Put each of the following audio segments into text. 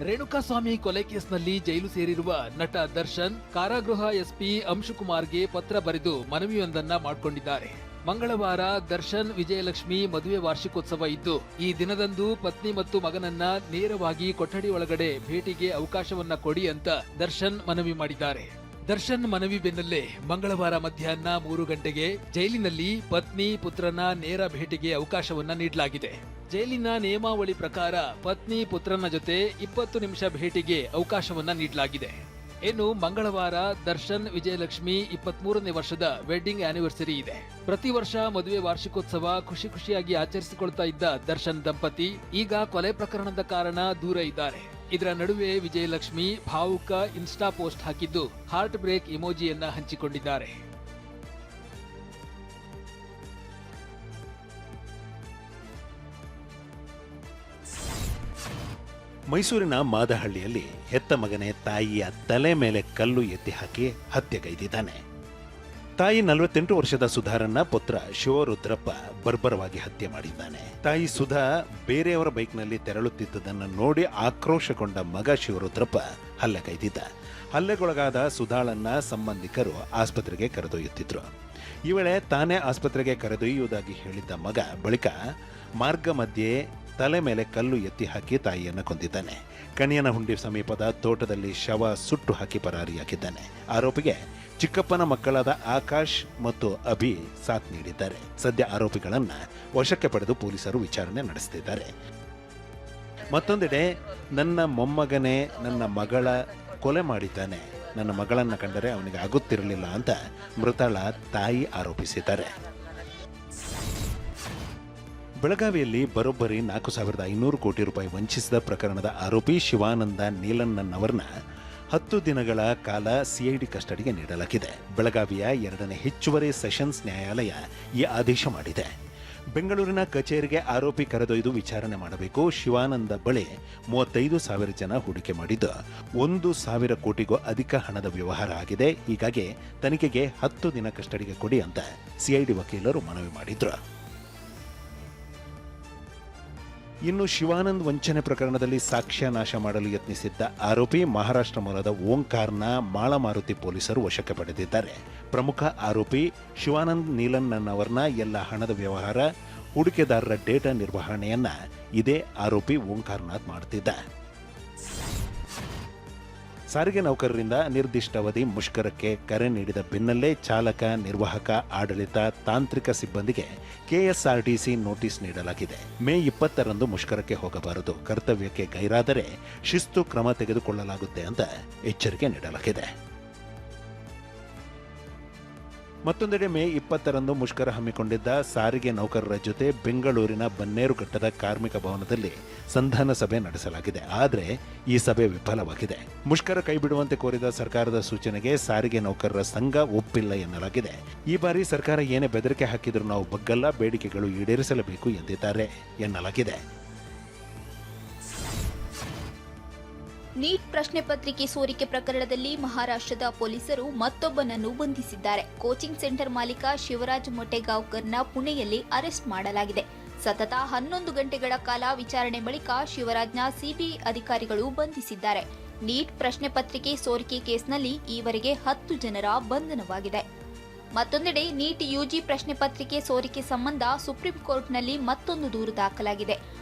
ರೇಣುಕಾಸ್ವಾಮಿ ಕೊಲೆ ಕೇಸ್ನಲ್ಲಿ ಜೈಲು ಸೇರಿರುವ ನಟ ದರ್ಶನ್ ಕಾರಾಗೃಹ ಎಸ್ಪಿ ಅಂಶುಕುಮಾರ್ಗೆ ಪತ್ರ ಬರೆದು ಮನವಿಯೊಂದನ್ನ ಮಾಡಿಕೊಂಡಿದ್ದಾರೆ. ಮಂಗಳವಾರ ದರ್ಶನ್ ವಿಜಯಲಕ್ಷ್ಮಿ ಮದುವೆ ವಾರ್ಷಿಕೋತ್ಸವ ಇದ್ದು, ಈ ದಿನದಂದು ಪತ್ನಿ ಮತ್ತು ಮಗನನ್ನ ನೇರವಾಗಿ ಕೊಠಡಿ ಒಳಗಡೆ ಭೇಟಿಗೆ ಅವಕಾಶವನ್ನ ಕೊಡಿ ಅಂತ ದರ್ಶನ್ ಮನವಿ ಮಾಡಿದ್ದಾರೆ. ದರ್ಶನ್ ಮನವಿ ಬೆನ್ನಲ್ಲೇ ಮಂಗಳವಾರ ಮಧ್ಯಾಹ್ನ 3 ಗಂಟೆಗೆ ಜೈಲಿನಲ್ಲಿ ಪತ್ನಿ ಪುತ್ರನ ನೇರ ಭೇಟಿಗೆ ಅವಕಾಶವನ್ನ ನೀಡಲಾಗಿದೆ. ಜೈಲಿನ ನಿಯಮಾವಳಿ ಪ್ರಕಾರ ಪತ್ನಿ ಪುತ್ರನ ಜೊತೆ 20 ನಿಮಿಷ ಭೇಟಿಗೆ ಅವಕಾಶವನ್ನ ನೀಡಲಾಗಿದೆ. ಇನ್ನು ಮಂಗಳವಾರ ದರ್ಶನ್ ವಿಜಯಲಕ್ಷ್ಮಿ 23ನೇ ವರ್ಷದ ವೆಡ್ಡಿಂಗ್ ಆನಿವರ್ಸರಿ ಇದೆ. ಪ್ರತಿ ವರ್ಷ ಮದುವೆ ವಾರ್ಷಿಕೋತ್ಸವ ಖುಷಿಯಾಗಿ ಆಚರಿಸಿಕೊಳ್ತಾ ಇದ್ದ ದರ್ಶನ್ ದಂಪತಿ ಈಗ ಕೊಲೆ ಪ್ರಕರಣದ ಕಾರಣ ದೂರ ಇದ್ದಾರೆ. ಇದರ ನಡುವೆ ವಿಜಯಲಕ್ಷ್ಮಿ ಭಾವುಕ ಇನ್ಸ್ಟಾ ಪೋಸ್ಟ್ ಹಾಕಿದ್ದು ಹಾರ್ಟ್ ಬ್ರೇಕ್ ಇಮೋಜಿಯನ್ನ ಹಂಚಿಕೊಂಡಿದ್ದಾರೆ. ಮೈಸೂರಿನ ಮಾದಹಳ್ಳಿಯಲ್ಲಿ ಹೆತ್ತ ಮಗನೇ ತಾಯಿಯ ತಲೆ ಮೇಲೆ ಕಲ್ಲು ಎತ್ತಿ ಹಾಕಿ ಹತ್ಯೆಗೈದಿದ್ದಾನೆ. ತಾಯಿ 48 ವರ್ಷದ ಸುಧಾರನ್ನ ಪುತ್ರ ಶಿವರುದ್ರಪ್ಪ ಬರ್ಬರವಾಗಿ ಹತ್ಯೆ ಮಾಡಿದ್ದಾನೆ. ತಾಯಿ ಸುಧಾ ಬೇರೆಯವರ ಬೈಕ್ನಲ್ಲಿ ತೆರಳುತ್ತಿದ್ದುದನ್ನು ನೋಡಿ ಆಕ್ರೋಶಗೊಂಡ ಮಗ ಶಿವರುದ್ರಪ್ಪ ಹಲ್ಲೆಗೈದಿದ್ದ. ಹಲ್ಲೆಗೊಳಗಾದ ಸುಧಾಳನ್ನ ಸಂಬಂಧಿಕರು ಆಸ್ಪತ್ರೆಗೆ ಕರೆದೊಯ್ಯುತ್ತಿದ್ರು. ಈ ವೇಳೆ ತಾನೇ ಆಸ್ಪತ್ರೆಗೆ ಕರೆದೊಯ್ಯುವುದಾಗಿ ಹೇಳಿದ್ದ ಮಗ ಬಳಿಕ ಮಾರ್ಗ ಮಧ್ಯೆ ತಲೆ ಮೇಲೆ ಕಲ್ಲು ಎತ್ತಿ ಹಾಕಿ ತಾಯಿಯನ್ನು ಕೊಂದಿದ್ದಾನೆ. ಕಣಿಯನಹುಂಡಿ ಸಮೀಪದ ತೋಟದಲ್ಲಿ ಶವ ಸುಟ್ಟು ಹಾಕಿ ಪರಾರಿಯಾಗಿದ್ದಾನೆ. ಆರೋಪಿಗೆ ಚಿಕ್ಕಪ್ಪನ ಮಕ್ಕಳಾದ ಆಕಾಶ್ ಮತ್ತು ಅಭಿ ಸಾಥ್ ನೀಡಿದ್ದಾರೆ. ಸದ್ಯ ಆರೋಪಿಗಳನ್ನ ವಶಕ್ಕೆ ಪಡೆದು ಪೊಲೀಸರು ವಿಚಾರಣೆ ನಡೆಸುತ್ತಿದ್ದಾರೆ. ಮತ್ತೊಂದೆಡೆ ನನ್ನ ಮೊಮ್ಮಗನೇ ನನ್ನ ಮಗಳ ಕೊಲೆ ಮಾಡಿದ್ದಾನೆ, ನನ್ನ ಮಗಳನ್ನ ಕಂಡರೆ ಅವನಿಗೆ ಆಗುತ್ತಿರಲಿಲ್ಲ ಅಂತ ಮೃತಳ ತಾಯಿ ಆರೋಪಿಸಿದ್ದಾರೆ. ಬೆಳಗಾವಿಯಲ್ಲಿ ಬರೋಬ್ಬರಿ 4,500 ಕೋಟಿ ರೂಪಾಯಿ ವಂಚಿಸಿದ ಪ್ರಕರಣದ ಆರೋಪಿ ಶಿವಾನಂದ ನೀಲನ್ನವರನ್ನ 10 ದಿನಗಳ ಕಾಲ ಸಿಐಡಿ ಕಸ್ಟಡಿಗೆ ನೀಡಲಾಗಿದೆ. ಬೆಳಗಾವಿಯ 2ನೇ ಹೆಚ್ಚುವರಿ ಸೆಷನ್ಸ್ ನ್ಯಾಯಾಲಯ ಈ ಆದೇಶ ಮಾಡಿದೆ. ಬೆಂಗಳೂರಿನ ಕಚೇರಿಗೆ ಆರೋಪಿ ಕರೆದೊಯ್ದು ವಿಚಾರಣೆ ಮಾಡಬೇಕು. ಶಿವಾನಂದ ಬಳಿ 35,000 ಜನ ಹೂಡಿಕೆ ಮಾಡಿದ್ದು 1,000 ಕೋಟಿಗೂ ಅಧಿಕ ಹಣದ ವ್ಯವಹಾರ ಆಗಿದೆ. ಹೀಗಾಗಿ ತನಿಖೆಗೆ 10 ದಿನ ಕಸ್ಟಡಿಗೆ ಕೊಡಿ ಅಂತ ಸಿಐಡಿ ವಕೀಲರು ಮನವಿ ಮಾಡಿದ್ರು. ಇನ್ನು ಶಿವಾನಂದ್ ವಂಚನೆ ಪ್ರಕರಣದಲ್ಲಿ ಸಾಕ್ಷ್ಯ ನಾಶ ಮಾಡಲು ಯತ್ನಿಸಿದ್ದ ಆರೋಪಿ ಮಹಾರಾಷ್ಟ್ರ ಮೂಲದ ಓಂಕಾರ್ನ ಮಾಳಮಾರುತಿ ಪೊಲೀಸರು ವಶಕ್ಕೆ ಪಡೆದಿದ್ದಾರೆ. ಪ್ರಮುಖ ಆರೋಪಿ ಶಿವಾನಂದ್ ನೀಲನ್ನವರ್ನ ಎಲ್ಲ ಹಣದ ವ್ಯವಹಾರ, ಹೂಡಿಕೆದಾರರ ಡೇಟಾ ನಿರ್ವಹಣೆಯನ್ನ ಇದೇ ಆರೋಪಿ ಓಂಕಾರ್ನಾಥ್ ಮಾಡುತ್ತಿದ್ದ. ಸಾರಿಗೆ ನೌಕರರಿಂದ ಅನಿರ್ದಿಷ್ಟಾವಧಿ ಮುಷ್ಕರಕ್ಕೆ ಕರೆ ನೀಡಿದ ಬೆನ್ನಲ್ಲೇ ಚಾಲಕ, ನಿರ್ವಾಹಕ, ಆಡಳಿತ, ತಾಂತ್ರಿಕ ಸಿಬ್ಬಂದಿಗೆ ಕೆಎಸ್ಆರ್ಟಿಸಿ ನೋಟಿಸ್ ನೀಡಲಾಗಿದೆ. ಮೇ 20ರಂದು ಮುಷ್ಕರಕ್ಕೆ ಹೋಗಬಾರದು, ಕರ್ತವ್ಯಕ್ಕೆ ಗೈರಾದರೆ ಶಿಸ್ತು ಕ್ರಮ ತೆಗೆದುಕೊಳ್ಳಲಾಗುತ್ತೆ ಅಂತ ಎಚ್ಚರಿಕೆ ನೀಡಲಾಗಿದೆ. ಮತ್ತೊಂದೆಡೆ ಮೇ 20ರಂದು ಮುಷ್ಕರ ಹಮ್ಮಿಕೊಂಡಿದ್ದ ಸಾರಿಗೆ ನೌಕರರ ಜೊತೆ ಬೆಂಗಳೂರಿನ ಬನ್ನೇರುಘಟ್ಟದ ಕಾರ್ಮಿಕ ಭವನದಲ್ಲಿ ಸಂಧಾನ ಸಭೆ ನಡೆಸಲಾಗಿದೆ. ಆದರೆ ಈ ಸಭೆ ವಿಫಲವಾಗಿದೆ. ಮುಷ್ಕರ ಕೈಬಿಡುವಂತೆ ಕೋರಿದ ಸರ್ಕಾರದ ಸೂಚನೆಗೆ ಸಾರಿಗೆ ನೌಕರರ ಸಂಘ ಒಪ್ಪಿಲ್ಲ ಎನ್ನಲಾಗಿದೆ. ಈ ಬಾರಿ ಸರ್ಕಾರ ಏನೇ ಬೆದರಿಕೆ ಹಾಕಿದರೂ ನಾವು ಬಗ್ಗಲ್ಲ, ಬೇಡಿಕೆಗಳು ಈಡೇರಿಸಲೇಬೇಕು ಎಂದಿದ್ದಾರೆ ಎನ್ನಲಾಗಿದೆ. ನೀಟ್ ಪ್ರಶ್ನೆ ಪತ್ರಿಕೆ ಸೋರಿಕೆ ಪ್ರಕರಣದಲ್ಲಿ ಮಹಾರಾಷ್ಟ್ರದ ಪೊಲೀಸರು ಮತ್ತೊಬ್ಬನನ್ನು ಬಂಧಿಸಿದ್ದಾರೆ. ಕೋಚಿಂಗ್ ಸೆಂಟರ್ ಮಾಲೀಕ ಶಿವರಾಜ್ ಮೊಟೆಗಾಂವ್ಕರ್ನ ಪುಣೆಯಲ್ಲಿ ಅರೆಸ್ಟ್ ಮಾಡಲಾಗಿದೆ. ಸತತ 11 ಗಂಟೆಗಳ ಕಾಲ ವಿಚಾರಣೆ ಬಳಿಕ ಶಿವರಾಜ್ನ ಸಿಬಿಐ ಅಧಿಕಾರಿಗಳು ಬಂಧಿಸಿದ್ದಾರೆ. ನೀಟ್ ಪ್ರಶ್ನೆ ಪತ್ರಿಕೆ ಸೋರಿಕೆ ಕೇಸ್ನಲ್ಲಿ ಈವರೆಗೆ 10 ಜನರ ಬಂಧನವಾಗಿದೆ. ಮತ್ತೊಂದೆಡೆ ನೀಟ್ ಯುಜಿ ಪ್ರಶ್ನೆ ಪತ್ರಿಕೆ ಸೋರಿಕೆ ಸಂಬಂಧ ಸುಪ್ರೀಂ ಕೋರ್ಟ್ನಲ್ಲಿ ಮತ್ತೊಂದು ದೂರು ದಾಖಲಾಗಿದೆ.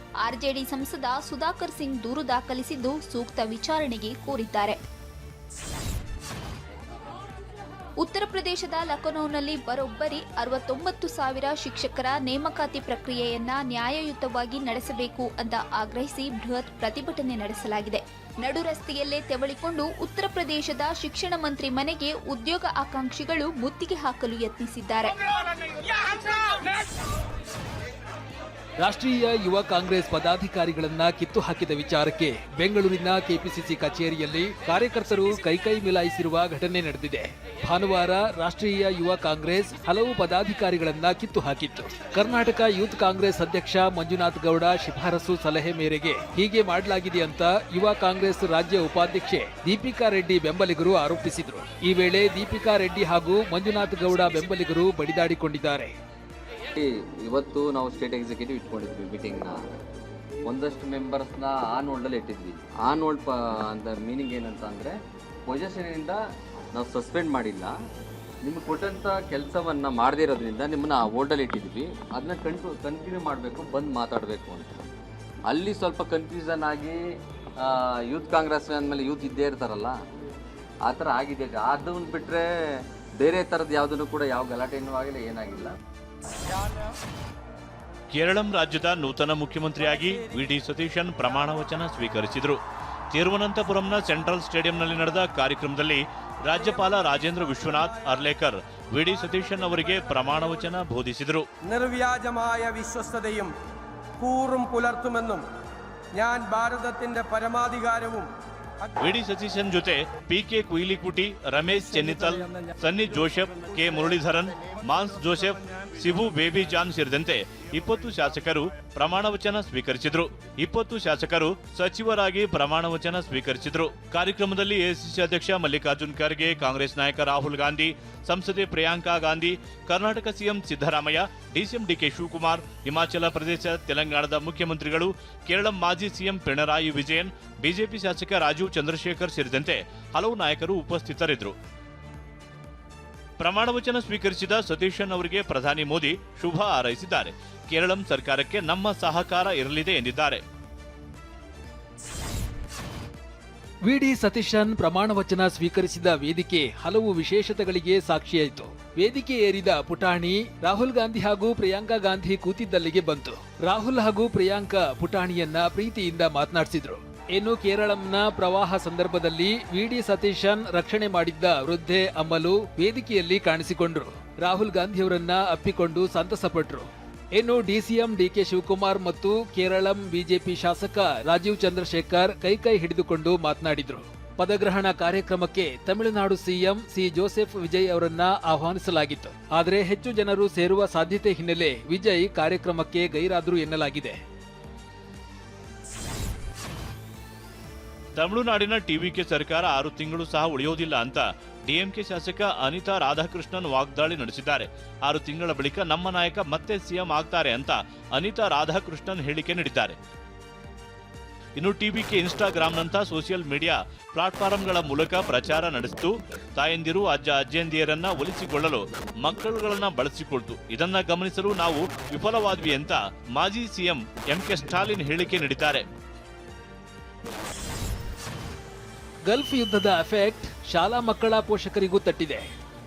ಆರ್ಜೆಡಿ ಸಂಸದ ಸುಧಾಕರ್ ಸಿಂಗ್ ದೂರು ದಾಖಲಿಸಿದ್ದು ಸೂಕ್ತ ವಿಚಾರಣೆಗೆ ಕೋರಿದ್ದಾರೆ. ಉತ್ತರ ಪ್ರದೇಶದ ಲಖನೌನಲ್ಲಿ ಬರೋಬ್ಬರಿ 69,000 ಶಿಕ್ಷಕರ ನೇಮಕಾತಿ ಪ್ರಕ್ರಿಯೆಯನ್ನ ನ್ಯಾಯಯುತವಾಗಿ ನಡೆಸಬೇಕು ಅಂತ ಆಗ್ರಹಿಸಿ ಬೃಹತ್ ಪ್ರತಿಭಟನೆ ನಡೆಸಲಾಗಿದೆ. ನಡು ರಸ್ತೆಯಲ್ಲೇ ತೆವಳಿಕೊಂಡು ಉತ್ತರ ಪ್ರದೇಶದ ಶಿಕ್ಷಣ ಮಂತ್ರಿ ಮನೆಗೆ ಉದ್ಯೋಗ ಆಕಾಂಕ್ಷಿಗಳು ಮುತ್ತಿಗೆ ಹಾಕಲು ಯತ್ನಿಸಿದ್ದಾರೆ. ರಾಷ್ಟ್ರೀಯ ಯುವ ಕಾಂಗ್ರೆಸ್ ಪದಾಧಿಕಾರಿಗಳನ್ನ ಕಿತ್ತು ಹಾಕಿದ ವಿಚಾರಕ್ಕೆ ಬೆಂಗಳೂರಿನ ಕೆಪಿಸಿಸಿ ಕಚೇರಿಯಲ್ಲಿ ಕಾರ್ಯಕರ್ತರು ಕೈಕೈ ಮಿಲಾಯಿಸಿರುವ ಘಟನೆ ನಡೆದಿದೆ. ಭಾನುವಾರ ರಾಷ್ಟ್ರೀಯ ಯುವ ಕಾಂಗ್ರೆಸ್ ಹಲವು ಪದಾಧಿಕಾರಿಗಳನ್ನ ಕಿತ್ತು ಹಾಕಿತ್ತು. ಕರ್ನಾಟಕ ಯೂತ್ ಕಾಂಗ್ರೆಸ್ ಅಧ್ಯಕ್ಷ ಮಂಜುನಾಥ್ ಗೌಡ ಶಿಫಾರಸು ಸಲಹೆ ಮೇರೆಗೆ ಹೀಗೆ ಮಾಡಲಾಗಿದೆ ಅಂತ ಯುವ ಕಾಂಗ್ರೆಸ್ ರಾಜ್ಯ ಉಪಾಧ್ಯಕ್ಷೆ ದೀಪಿಕಾ ರೆಡ್ಡಿ ಬೆಂಬಲಿಗರು ಆರೋಪಿಸಿದರು. ಈ ವೇಳೆ ದೀಪಿಕಾ ರೆಡ್ಡಿ ಹಾಗೂ ಮಂಜುನಾಥ್ ಗೌಡ ಬೆಂಬಲಿಗರು ಬಡಿದಾಡಿಕೊಂಡಿದ್ದಾರೆ. ಇವತ್ತು ನಾವು ಸ್ಟೇಟ್ ಎಕ್ಸಿಕ್ಯೂಟಿವ್ ಇಟ್ಕೊಂಡಿದ್ವಿ ಮೀಟಿಂಗ್ನ. ಒಂದಷ್ಟು ಮೆಂಬರ್ಸ್ನ ಆನ್ ಹೋಲ್ಡಲ್ಲಿ ಇಟ್ಟಿದ್ವಿ. ಆನ್ ಹೋಲ್ಡ್ ಅಂತ ಮೀನಿಂಗ್ ಏನಂತ ಅಂದರೆ ಪೊಸಿಷನಿಂದ ನಾವು ಸಸ್ಪೆಂಡ್ ಮಾಡಿಲ್ಲ, ನಿಮ್ಗೆ ಕೊಟ್ಟಂಥ ಕೆಲಸವನ್ನು ಮಾಡದೇ ಇರೋದ್ರಿಂದ ನಿಮ್ಮನ್ನು ಆ ಹೋಲ್ಡಲ್ಲಿ ಇಟ್ಟಿದ್ವಿ, ಅದನ್ನ ಕಂಟಿನ್ಯೂ ಮಾಡಬೇಕು, ಬಂದು ಮಾತಾಡಬೇಕು ಅಂತ. ಅಲ್ಲಿ ಸ್ವಲ್ಪ ಕನ್ಫ್ಯೂಷನ್ ಆಗಿ ಯೂತ್ ಕಾಂಗ್ರೆಸ್ ಅಂದಮೇಲೆ ಯೂತ್ ಇದ್ದೇ ಇರ್ತಾರಲ್ಲ, ಆ ಥರ ಆಗಿದೆ. ಅದನ್ನು ಬಿಟ್ಟರೆ ಬೇರೆ ಥರದ್ದು ಯಾವುದನ್ನು ಕೂಡ ಯಾವ ಗಲಾಟೆನೂ ಆಗಿಲ್ಲ, ಏನಾಗಿಲ್ಲ. ಕೇರಳಂ ರಾಜ್ಯದ ನೂತನ ಮುಖ್ಯಮಂತ್ರಿಯಾಗಿ ವಿ.ಡಿ. ಸತೀಶನ್ ಪ್ರಮಾಣ ವಚನ ಸ್ವೀಕರಿಸಿದರು. ತಿರುವನಂತಪುರಂನ ಸೆಂಟ್ರಲ್ ಸ್ಟೇಡಿಯಂನಲ್ಲಿ ನಡೆದ ಕಾರ್ಯಕ್ರಮದಲ್ಲಿ ರಾಜ್ಯಪಾಲ ರಾಜೇಂದ್ರ ವಿಶ್ವನಾಥ್ ಅರ್ಲೇಕರ್ ವಿ.ಡಿ. ಸತೀಶನ್ ಅವರಿಗೆ ಪ್ರಮಾಣ ವಚನ ಬೋಧಿಸಿದರು. നിർവ്യാജമായ വിശ്വസ്തതയും കൂറും പുലർത്തുമെന്നും ഞാൻ ഭാരതത്തിന്റെ പരമാധികാരവും ವಿ.ಡಿ. ಸತೀಶನ್ ಜೊತೆ ಪಿ.ಕೆ. ಕುಯಿಲಿಕುಟಿ, ರಮೇಶ್ ಚೆನ್ನಿತ್ತಲ್, ಸನ್ನಿ ಜೋಸೆಫ್, ಕೆ. ಮುರಳೀಧರನ್, ಮಾನ್ಸ್ ಜೋಸೆಫ್, ಸಿಬು ಬೇಬಿ ಜಾನ್ ಸೇರಿದಂತೆ 20 ಶಾಸಕರು ಪ್ರಮಾಣ ವಚನ ಸ್ವೀಕರಿಸಿದರು. 20 ಶಾಸಕರು ಸಚಿವರಾಗಿ ಪ್ರಮಾಣ ವಚನ ಸ್ವೀಕರಿಸಿದರು. ಕಾರ್ಯಕ್ರಮದಲ್ಲಿ ಎಐಸಿಸಿ ಅಧ್ಯಕ್ಷ ಮಲ್ಲಿಕಾರ್ಜುನ್ ಖರ್ಗೆ, ಕಾಂಗ್ರೆಸ್ ನಾಯಕ ರಾಹುಲ್ ಗಾಂಧಿ, ಸಂಸದೆ ಪ್ರಿಯಾಂಕಾ ಗಾಂಧಿ, ಕರ್ನಾಟಕ ಸಿಎಂ ಸಿದ್ದರಾಮಯ್ಯ, ಡಿಸಿಎಂ ಡಿಕೆ ಶಿವಕುಮಾರ್, ಹಿಮಾಚಲ ಪ್ರದೇಶ, ತೆಲಂಗಾಣದ ಮುಖ್ಯಮಂತ್ರಿಗಳು, ಕೇರಳ ಮಾಜಿ ಸಿಎಂ ಪಿಣರಾಯಿ ವಿಜಯನ್, ಬಿಜೆಪಿ ಶಾಸಕ ರಾಜೀವ್ ಚಂದ್ರಶೇಖರ್ ಸೇರಿದಂತೆ ಹಲವು ನಾಯಕರು ಉಪಸ್ಥಿತರಿದ್ದರು. ಪ್ರಮಾಣ ವಚನ ಸ್ವೀಕರಿಸಿದ ಸತೀಶನ್ ಅವರಿಗೆ ಪ್ರಧಾನಿ ಮೋದಿ ಶುಭ ಹಾರೈಸಿದ್ದಾರೆ. ಕೇರಳಂ ಸರ್ಕಾರಕ್ಕೆ ನಮ್ಮ ಸಹಕಾರ ಇರಲಿದೆ ಎಂದಿದ್ದಾರೆ. ವಿ.ಡಿ. ಸತೀಶನ್ ಪ್ರಮಾಣ ವಚನ ಸ್ವೀಕರಿಸಿದ ವೇದಿಕೆ ಹಲವು ವಿಶೇಷತೆಗಳಿಗೆ ಸಾಕ್ಷಿಯಾಯಿತು. ವೇದಿಕೆ ಏರಿದ ಪುಟಾಣಿ ರಾಹುಲ್ ಗಾಂಧಿ ಹಾಗೂ ಪ್ರಿಯಾಂಕಾ ಗಾಂಧಿ ಕೂತಿದ್ದಲ್ಲಿಗೆ ಬಂತು. ರಾಹುಲ್ ಹಾಗೂ ಪ್ರಿಯಾಂಕಾ ಪುಟಾಣಿಯನ್ನ ಪ್ರೀತಿಯಿಂದ ಮಾತನಾಡಿಸಿದ್ರು. ಇನ್ನು ಕೇರಳಂನ ಪ್ರವಾಹ ಸಂದರ್ಭದಲ್ಲಿ ವಿ.ಡಿ. ಸತೀಶನ್ ರಕ್ಷಣೆ ಮಾಡಿದ್ದ ವೃದ್ಧೆ ಅಮ್ಮಲು ವೇದಿಕೆಯಲ್ಲಿ ಕಾಣಿಸಿಕೊಂಡ್ರು. ರಾಹುಲ್ ಗಾಂಧಿಯವರನ್ನ ಅಪ್ಪಿಕೊಂಡು ಸಂತಸಪಟ್ರು. ಇನ್ನು ಡಿಸಿಎಂ ಡಿಕೆ ಶಿವಕುಮಾರ್ ಮತ್ತು ಕೇರಳಂ ಬಿಜೆಪಿ ಶಾಸಕ ರಾಜೀವ್ ಚಂದ್ರಶೇಖರ್ ಕೈ ಹಿಡಿದುಕೊಂಡು ಮಾತನಾಡಿದ್ರು. ಪದಗ್ರಹಣ ಕಾರ್ಯಕ್ರಮಕ್ಕೆ Tamil Nadu CM C Joseph Vijay ಅವರನ್ನ ಆಹ್ವಾನಿಸಲಾಗಿತ್ತು. ಆದರೆ ಹೆಚ್ಚು ಜನರು ಸೇರುವ ಸಾಧ್ಯತೆ ಹಿನ್ನೆಲೆ ವಿಜಯ್ ಕಾರ್ಯಕ್ರಮಕ್ಕೆ ಗೈರಾದ್ರು ಎನ್ನಲಾಗಿದೆ. ತಮಿಳುನಾಡಿನ ಟಿವಿಕೆ ಸರ್ಕಾರ 6 ತಿಂಗಳು ಸಹ ಉಳಿಯೋದಿಲ್ಲ ಅಂತ ಡಿಎಂಕೆ ಶಾಸಕ ಅನಿತಾ ರಾಧಾಕೃಷ್ಣನ್ ವಾಗ್ದಾಳಿ ನಡೆಸಿದ್ದಾರೆ. 6 ತಿಂಗಳ ಬಳಿಕ ನಮ್ಮ ನಾಯಕ ಮತ್ತೆ ಸಿಎಂ ಆಗ್ತಾರೆ ಅಂತ ಅನಿತಾ ರಾಧಾಕೃಷ್ಣನ್ ಹೇಳಿಕೆ ನೀಡಿದ್ದಾರೆ. ಇನ್ನು ಟಿವಿಕೆ ಇನ್ಸ್ಟಾಗ್ರಾಂನಂಥ ಸೋಷಿಯಲ್ ಮೀಡಿಯಾ ಪ್ಲಾಟ್ಫಾರಂಗಳ ಮೂಲಕ ಪ್ರಚಾರ ನಡೆಸಿತು. ತಾಯಂದಿರು ಅಜ್ಜಿಯಂದಿಯರನ್ನ ಒಲಿಸಿಕೊಳ್ಳಲು ಮಕ್ಕಳುಗಳನ್ನ ಬಳಸಿಕೊಳ್ತು. ಇದನ್ನ ಗಮನಿಸಲು ನಾವು ವಿಫಲವಾದ್ವಿ ಅಂತ ಮಾಜಿ ಸಿಎಂ ಎಂಕೆ ಸ್ಟಾಲಿನ್ ಹೇಳಿಕೆ ನೀಡಿದ್ದಾರೆ. ಗಲ್ಫ್ ಯುದ್ಧದ ಎಫೆಕ್ಟ್ ಶಾಲಾ ಮಕ್ಕಳ ಪೋಷಕರಿಗೂ ತಟ್ಟಿದೆ.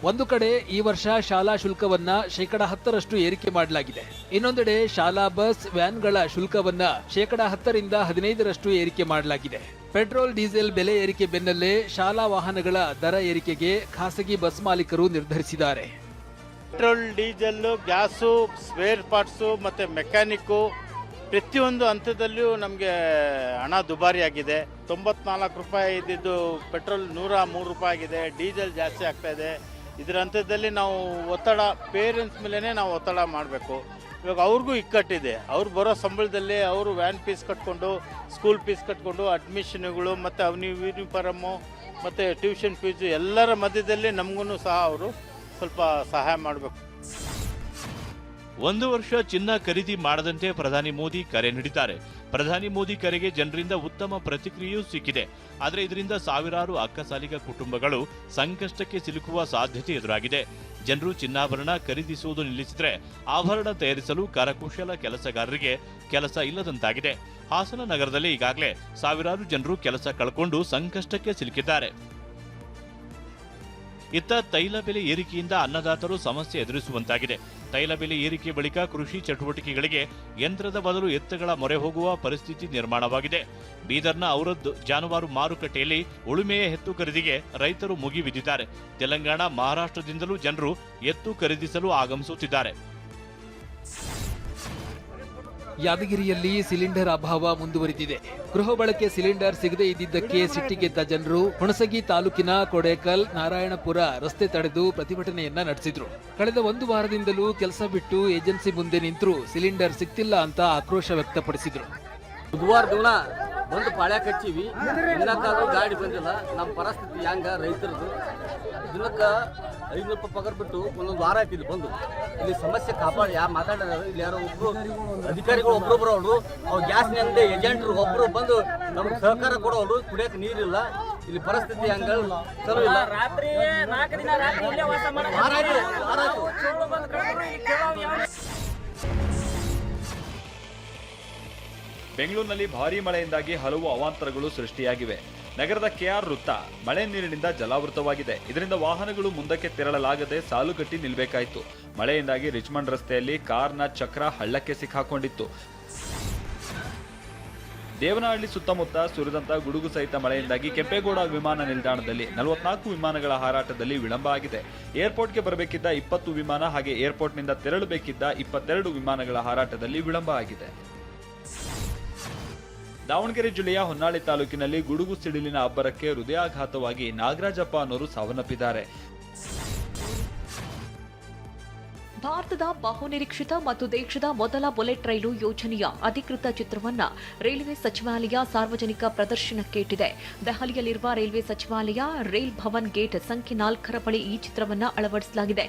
ಒಂದು ಕಡೆ ಈ ವರ್ಷ ಶಾಲಾ ಶುಲ್ಕವನ್ನ 10% ಏರಿಕೆ ಮಾಡಲಾಗಿದೆ. ಇನ್ನೊಂದೆಡೆ ಶಾಲಾ ಬಸ್ ವ್ಯಾನ್ಗಳ ಶುಲ್ಕವನ್ನ 10% 15% ಏರಿಕೆ ಮಾಡಲಾಗಿದೆ. ಪೆಟ್ರೋಲ್ ಡೀಸೆಲ್ ಬೆಲೆ ಏರಿಕೆ ಬೆನ್ನಲ್ಲೇ ಶಾಲಾ ವಾಹನಗಳ ದರ ಏರಿಕೆಗೆ ಖಾಸಗಿ ಬಸ್ ಮಾಲೀಕರು ನಿರ್ಧರಿಸಿದ್ದಾರೆ. Petrol, diesel, gas, spare parts ಮತ್ತು ಮೆಕ್ಯಾನಿಕ್ಕು ಪ್ರತಿಯೊಂದು ಹಂತದಲ್ಲಿಯೂ ನಮಗೆ ಹಣ ದುಬಾರಿ ಆಗಿದೆ. 94 ರೂಪಾಯಿ ಇದ್ದಿದ್ದು ಪೆಟ್ರೋಲ್ 103 ರೂಪಾಯಿ ಆಗಿದೆ. ಡೀಸೆಲ್ ಜಾಸ್ತಿ ಆಗ್ತಾ ಇದೆ. ಇದರ ಹಂತದಲ್ಲಿ ನಾವು ಒತ್ತಡ ಪೇರೆಂಟ್ಸ್ ಮೇಲೇ ನಾವು ಒತ್ತಡ ಮಾಡಬೇಕು. ಇವಾಗ ಅವ್ರಿಗೂ ಇಕ್ಕಟ್ಟಿದೆ. ಅವ್ರು ಬರೋ ಸಂಬಳದಲ್ಲಿ ಅವರು ವ್ಯಾನ್ ಫೀಸ್ ಕಟ್ಕೊಂಡು, ಸ್ಕೂಲ್ ಫೀಸ್ ಕಟ್ಕೊಂಡು, ಅಡ್ಮಿಷನ್ಗಳು ಮತ್ತು ಯೂನಿಫಾರಮ್ಮು ಮತ್ತು ಟ್ಯೂಷನ್ ಫೀಸು ಎಲ್ಲರ ಮಧ್ಯದಲ್ಲಿ ನಮಗೂ ಸಹ ಅವರು ಸ್ವಲ್ಪ ಸಹಾಯ ಮಾಡಬೇಕು. 1 ವರ್ಷ ಚಿನ್ನ ಖರೀದಿ ಮಾಡದಂತೆ ಪ್ರಧಾನಿ ಮೋದಿ ಕರೆ ನೀಡಿದ್ದಾರೆ. ಪ್ರಧಾನಿ ಮೋದಿ ಕರೆಗೆ ಜನರಿಂದ ಉತ್ತಮ ಪ್ರತಿಕ್ರಿಯೆಯೂ ಸಿಕ್ಕಿದೆ. ಆದರೆ ಇದರಿಂದ ಸಾವಿರಾರು ಅಕ್ಕಸಾಲಿಗ ಕುಟುಂಬಗಳು ಸಂಕಷ್ಟಕ್ಕೆ ಸಿಲುಕುವ ಸಾಧ್ಯತೆ ಎದುರಾಗಿದೆ. ಜನರು ಚಿನ್ನಾಭರಣ ಖರೀದಿಸುವುದು ನಿಲ್ಲಿಸಿದರೆ ಆಭರಣ ತಯಾರಿಸಲು ಕರಕುಶಲ ಕೆಲಸಗಾರರಿಗೆ ಕೆಲಸ ಇಲ್ಲದಂತಾಗಿದೆ. ಹಾಸನ ನಗರದಲ್ಲಿ ಈಗಾಗಲೇ ಸಾವಿರಾರು ಜನರು ಕೆಲಸ ಕಳ್ಕೊಂಡು ಸಂಕಷ್ಟಕ್ಕೆ ಸಿಲುಕಿದ್ದಾರೆ. ಇತ್ತ ತೈಲ ಬೆಲೆ ಏರಿಕೆಯಿಂದ ಅನ್ನದಾತರು ಸಮಸ್ಯೆ ಎದುರಿಸುವಂತಾಗಿದೆ. ತೈಲ ಬೆಲೆ ಏರಿಕೆ ಬಳಿಕ ಕೃಷಿ ಚಟುವಟಿಕೆಗಳಿಗೆ ಯಂತ್ರದ ಬದಲು ಎತ್ತುಗಳ ಮೊರೆ ಹೋಗುವ ಪರಿಸ್ಥಿತಿ ನಿರ್ಮಾಣವಾಗಿದೆ. ಬೀದರ್ನ ಔರದ್ ಜಾನುವಾರು ಮಾರುಕಟ್ಟೆಯಲ್ಲಿ ಉಳುಮೆಯ ಎತ್ತು ಖರೀದಿಗೆ ರೈತರು ಮುಗಿಬಿದ್ದಿದ್ದಾರೆ. ತೆಲಂಗಾಣ, ಮಹಾರಾಷ್ಟ್ರದಿಂದಲೂ ಜನರು ಎತ್ತು ಖರೀದಿಸಲು ಆಗಮಿಸುತ್ತಿದ್ದಾರೆ. ಯಾದಗಿರಿಯಲ್ಲಿ ಸಿಲಿಂಡರ್ ಅಭಾವ ಮುಂದುವರಿದಿದೆ. ಗೃಹ ಬಳಕೆ ಸಿಲಿಂಡರ್ ಸಿಗದೇ ಇದ್ದಿದ್ದಕ್ಕೆ ಸಿಟ್ಟಿಗೆದ್ದ ಜನರು ಹುಣಸಗಿ ತಾಲೂಕಿನ ಕೊಡೇಕಲ್, ನಾರಾಯಣಪುರ ರಸ್ತೆ ತಡೆದು ಪ್ರತಿಭಟನೆಯನ್ನ ನಡೆಸಿದ್ರು. ಕಳೆದ 1 ವಾರದಿಂದಲೂ ಕೆಲಸ ಬಿಟ್ಟು ಏಜೆನ್ಸಿ ಮುಂದೆ ನಿಂತರೂ ಸಿಲಿಂಡರ್ ಸಿಗ್ತಿಲ್ಲ ಅಂತ ಆಕ್ರೋಶ ವ್ಯಕ್ತಪಡಿಸಿದ್ರು. ಬುಧವಾರ ದಿನ ಬಂದು ಪಾಳ್ಯ ಕಚ್ಚಿವಿ, ಇನ್ನಕ್ಕಾದ್ರೂ ಗಾಡಿ ಬಂದಿಲ್ಲ. ನಮ್ಮ ಪರಿಸ್ಥಿತಿ ಹೆಂಗ ರೈತರದು ದಿನಕ್ಕೆ 500 ರೂಪಾಯಿ ಪಗಾರ ಬಿಟ್ಟು ಒಂದೊಂದು ವಾರ ಆಯ್ತು ಇಲ್ಲಿ ಬಂದು ಇಲ್ಲಿ ಸಮಸ್ಯೆ ಕಾಪಾಡಿ ಯಾರು ಮಾತಾಡಿದಾರೆ ಇಲ್ಲಿ ಯಾರೋ ಒಬ್ರು ಅಧಿಕಾರಿಗಳು ಒಬ್ಬೊಬ್ರು ಅವರು ಅವ್ರು ಗ್ಯಾಸ್ ಅಂಗಡಿ ಏಜೆಂಟ್ರು ಒಬ್ರು ಬಂದು ನಮ್ಗೆ ಸಹಕಾರ ಕೊಡೋರು ಕುಡಿಯೋಕೆ ನೀರಿಲ್ಲ ಇಲ್ಲಿ ಪರಿಸ್ಥಿತಿ ಹಂಗ ಚಲೋ ಇಲ್ಲ. ರಾತ್ರಿ 4 ದಿನ ರಾತ್ರಿ ಇಲ್ಲೇ ವಾಸ ಮಾಡೋದು. ವಾರ ಆಯ್ತು. ಬೆಂಗಳೂರಿನಲ್ಲಿ ಭಾರೀ ಮಳೆಯಿಂದಾಗಿ ಹಲವು ಅವಾಂತರಗಳು ಸೃಷ್ಟಿಯಾಗಿವೆ. ನಗರದ ಕೆಆರ್ ವೃತ್ತ ಮಳೆ ನೀರಿನಿಂದ ಜಲಾವೃತವಾಗಿದೆ. ಇದರಿಂದ ವಾಹನಗಳು ಮುಂದಕ್ಕೆ ತೆರಳಲಾಗದೆ ಸಾಲುಗಟ್ಟಿ ನಿಲ್ಲಬೇಕಾಯಿತು. ಮಳೆಯಿಂದಾಗಿ ರಿಚ್ಮಂಡ್ ರಸ್ತೆಯಲ್ಲಿ ಕಾರ್ನ ಚಕ್ರ ಹಳ್ಳಕ್ಕೆ ಸಿಕ್ಕಾಕೊಂಡಿತ್ತು. ದೇವನಹಳ್ಳಿ ಸುತ್ತಮುತ್ತ ಸುರಿದಂತ ಗುಡುಗು ಸಹಿತ ಮಳೆಯಿಂದಾಗಿ ಕೆಂಪೇಗೌಡ ವಿಮಾನ ನಿಲ್ದಾಣದಲ್ಲಿ 44 ವಿಮಾನಗಳ ಹಾರಾಟದಲ್ಲಿ ವಿಳಂಬ ಆಗಿದೆ. ಏರ್ಪೋರ್ಟ್ಗೆ ಬರಬೇಕಿದ್ದ 20 ವಿಮಾನ ಹಾಗೆ ಏರ್ಪೋರ್ಟ್ನಿಂದ ತೆರಳಬೇಕಿದ್ದ 22 ವಿಮಾನಗಳ ಹಾರಾಟದಲ್ಲಿ ವಿಳಂಬ ಆಗಿದೆ. ದಾವಣಗೆರೆ ಜಿಲ್ಲೆಯ ಹೊನ್ನಾಳಿ ತಾಲೂಕಿನಲ್ಲಿ ಗುಡುಗು ಸಿಡಿಲಿನ ಅಬ್ಬರಕ್ಕೆ ಹೃದಯಾಘಾತವಾಗಿ ನಾಗರಾಜಪ್ಪ ಅನ್ನೋರು ಸಾವನ್ನಪ್ಪಿದ್ದಾರೆ. ಭಾರತದ ಬಹುನಿರೀಕ್ಷಿತ ಮತ್ತು ದೇಶದ ಮೊದಲ ಬುಲೆಟ್ ರೈಲು ಯೋಜನೆಯ ಅಧಿಕೃತ ಚಿತ್ರವನ್ನ ರೈಲ್ವೆ ಸಚಿವಾಲಯ ಸಾರ್ವಜನಿಕ ಪ್ರದರ್ಶನಕ್ಕೆ ಇಟ್ಟಿದೆ. ದೆಹಲಿಯಲ್ಲಿರುವ ರೈಲ್ವೆ ಸಚಿವಾಲಯ ರೈಲ್ ಭವನ್ ಗೇಟ್ ಸಂಖ್ಯೆ 4 ಬಳಿ ಈ ಚಿತ್ರವನ್ನ ಅಳವಡಿಸಲಾಗಿದೆ.